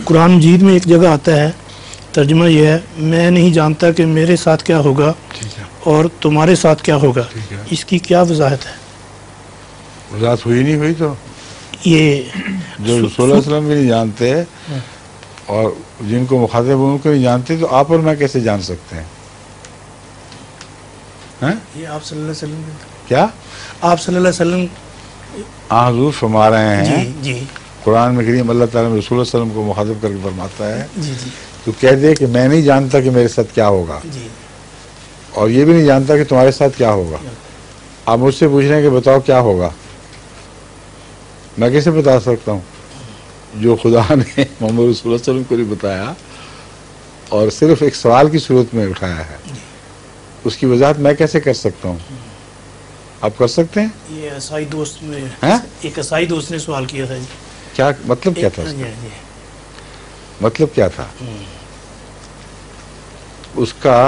قرآن مجید میں ایک جگہ آتا ہے، ترجمہ یہ ہے، میں نہیں جانتا کہ میرے ساتھ کیا ہوگا اور تمہارے ساتھ کیا ہوگا، اس کی کیا وضاحت ہے؟ وضاحت ہوئی نہیں ہوئی تو یہ جو رسول اللہ علیہ وسلم بھی نہیں جانتے اور جن کو مخاطب ان کو نہیں جانتے، تو آپ اور میں کیسے جان سکتے ہیں؟ یہ آپ صلی اللہ علیہ وسلم کیا آپ صلی اللہ علیہ وسلم حضور فرما رہے ہیں؟ جی قرآن میں کریم اللہ تعالیٰ نے رسول اللہ علیہ وسلم کو مخاطب کر کے فرماتا ہے جی تو کہہ دے کہ میں نہیں جانتا کہ میرے ساتھ کیا ہوگا، جی اور یہ بھی نہیں جانتا کہ تمہارے ساتھ کیا ہوگا۔ آپ مجھ سے پوچھ رہے ہیں کہ بتاؤ کیا ہوگا، میں کیسے بتا سکتا ہوں جو خدا نے محمد رسول اللہ علیہ وسلم کو نہیں بتایا اور صرف ایک سوال کی صورت میں اٹھایا ہے، اس کی وضاحت میں کیسے کر سکتا ہوں؟ آپ کر سکتے ہیں؟ یہ عیسائی دوست میں ایک عیسائی دوست نے سوال کیا تھا، کیا مطلب کیا تھا اس کا؟ مطلب کیا تھا اس کا؟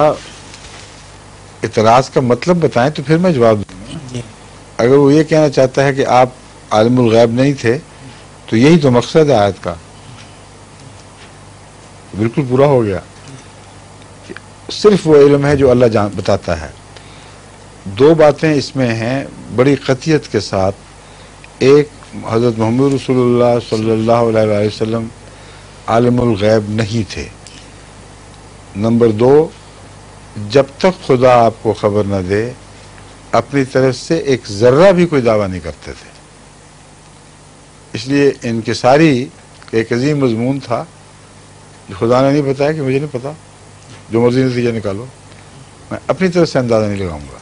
اعتراض کا مطلب بتائیں تو پھر میں جواب دوں گا۔ اگر وہ یہ کہنا چاہتا ہے کہ آپ عالم الغیب نہیں تھے تو یہی تو مقصد ہے آیت کا، بالکل پورا ہو گیا۔ صرف وہ علم ہے جو اللہ بتاتا ہے۔ دو باتیں اس میں ہیں بڑی قطعیت کے ساتھ، ایک حضرت محمد رسول اللہ صلی اللہ علیہ وآلہ وسلم عالم الغیب نہیں تھے، نمبر دو جب تک خدا آپ کو خبر نہ دے اپنی طرف سے ایک ذرہ بھی کوئی دعویٰ نہیں کرتے تھے۔ اس لیے انکساری ایک عظیم مضمون تھا جو خدا نے نہیں بتایا کہ مجھے نہیں پتا، جو مرضی نتیجہ نکالو، میں اپنی طرف سے اندازہ نہیں لگاؤں گا،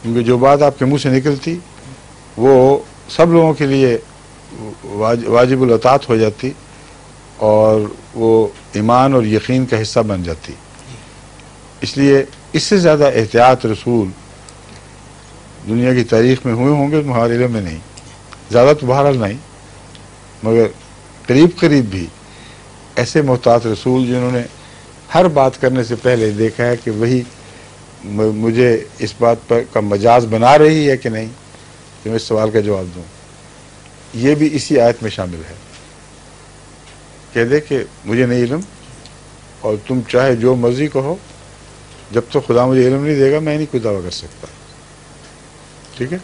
کیونکہ جو بات آپ کے منہ سے نکلتی وہ سب لوگوں کے لیے واجب الاطاعت ہو جاتی اور وہ ایمان اور یقین کا حصہ بن جاتی۔ اس لیے اس سے زیادہ احتیاط رسول دنیا کی تاریخ میں ہوئے ہوں گے ہمارے علم میں نہیں، زیادہ تو بہرحال نہیں، مگر قریب قریب بھی ایسے محتاط رسول جنہوں نے ہر بات کرنے سے پہلے دیکھا ہے کہ وہی مجھے اس بات پر کا مجاز بنا رہی ہے کہ نہیں کہ میں اس سوال کا جواب دوں۔ یہ بھی اسی آیت میں شامل ہے، کہہ دے کہ مجھے نہیں علم اور تم چاہے جو مرضی کہو، جب تک خدا مجھے علم نہیں دے گا میں نہیں کوئی دعویٰ کر سکتا۔ ٹھیک ہے؟